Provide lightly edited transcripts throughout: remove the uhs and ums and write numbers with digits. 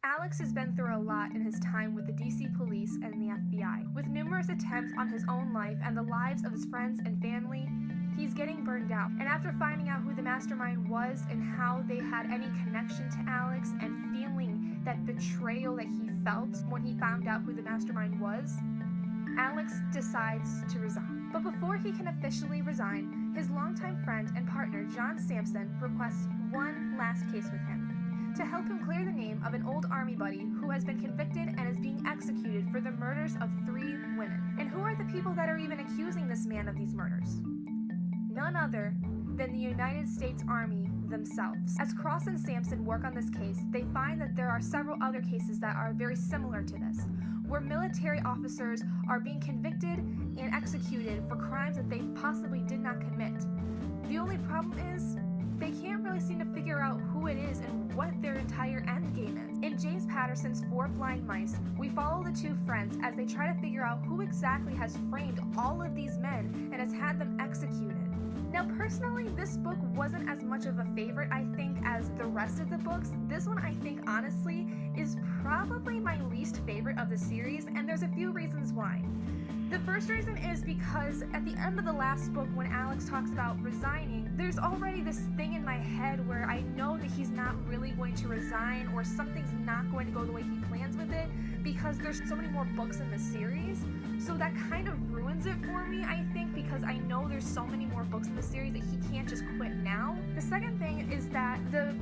Alex has been through a lot in his time with the DC police and the FBI. With numerous attempts on his own life and the lives of his friends and family, he's getting burned out. And after finding out who the mastermind was and how they had any connection to Alex and feeling that betrayal that he felt when he found out who the mastermind was, Alex decides to resign. But before he can officially resign, his longtime friend and partner John Sampson requests one last case with him to help him clear the name of an old army buddy who has been convicted and is being executed for the murders of 3 women. And who are the people that are even accusing this man of these murders? None other than the United States Army themselves. As Cross and Sampson work on this case, they find that there are several other cases that are very similar to this, where military officers are being convicted and executed for crimes that they possibly did not commit. The only problem is, they can't really seem to figure out who it is and what their entire end game is. In James Patterson's 4 Blind Mice, we follow the 2 friends as they try to figure out who exactly has framed all of these men and has had them executed. Now, personally, this book wasn't as much of a favorite, I think, as the rest of the books. This one, I think, honestly, is probably my least favorite of the series, and there's a few reasons why. The first reason is because at the end of the last book, when Alex talks about resigning, there's already this thing in my head where I know that he's not really going to resign, or something's not going to go the way he plans with it, because there's so many more books in the series. So that kind of ruins it for me, I think, because I know there's so many more books in the series that he can't just quit now. The second thing is that the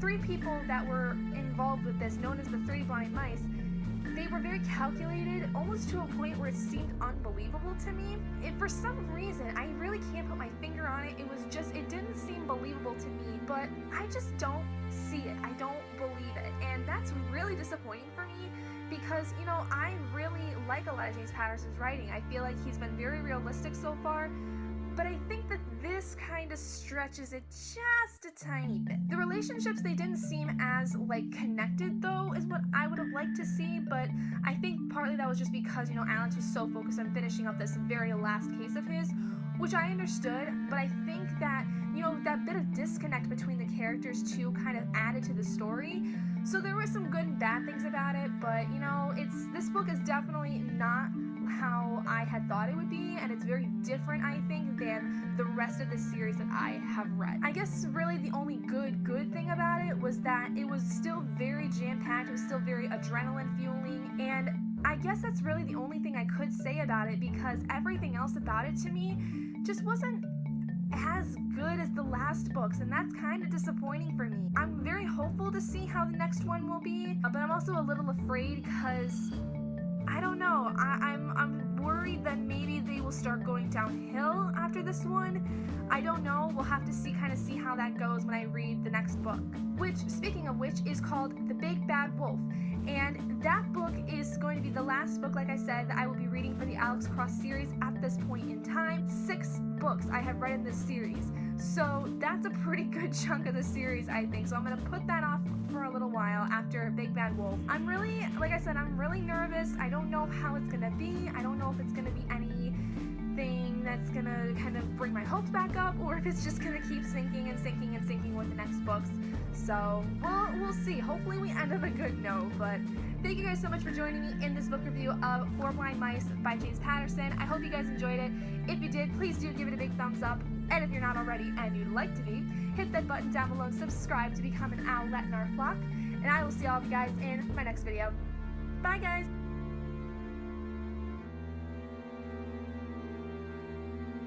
3 people that were involved with this, known as the 3 Blind Mice, they were very calculated, almost to a point where it seemed unbelievable to me. And for some reason, I really can't put my finger on it. It didn't seem believable to me, but I just don't see it. I don't believe it. And that's really disappointing for me because, you know, I really like a lot of James Patterson's writing. I feel like he's been very realistic so far, but I think that this kind of stretches it just a tiny bit. The relationships, they didn't seem as, connected, though, is what I would have liked to see, but I think partly that was just because, you know, Alex was so focused on finishing up this very last case of his, which I understood, but I think that, you know, that bit of disconnect between the characters, too, kind of added to the story. So there were some good and bad things about it, but, you know, this book is definitely not how I had thought it would be, and it's very different, I think, than the rest of the series that I have read. I guess really the only good thing about it was that it was still very jam-packed, it was still very adrenaline fueling, and I guess that's really the only thing I could say about it, because everything else about it to me just wasn't as good as the last books, and that's kind of disappointing for me. I'm very hopeful to see how the next one will be, but I'm also a little afraid because I don't know. I'm worried that maybe they will start going downhill after this one. I don't know. We'll have to see how that goes when I read the next book. Which, speaking of which, is called The Big Bad Wolf. And that book is going to be the last book, like I said, that I will be reading for the Alex Cross series at this point in time. 6 books I have read in this series. So that's a pretty good chunk of the series, I think. So I'm going to put that off for a little while after Big Bad Wolf. I'm really, like I said, I'm really nervous. I don't know how it's going to be. I don't know if it's going to be anything that's going to kind of bring my hopes back up, or if it's just going to keep sinking and sinking and sinking with the next books. So we'll see. Hopefully we end on a good note. But thank you guys so much for joining me in this book review of 4 Blind Mice by James Patterson. I hope you guys enjoyed it. If you did, please do give it a big thumbs up. And if you're not already and you'd like to be, hit that button down below and subscribe to become an owlet in our flock. And I will see all of you guys in my next video. Bye, guys!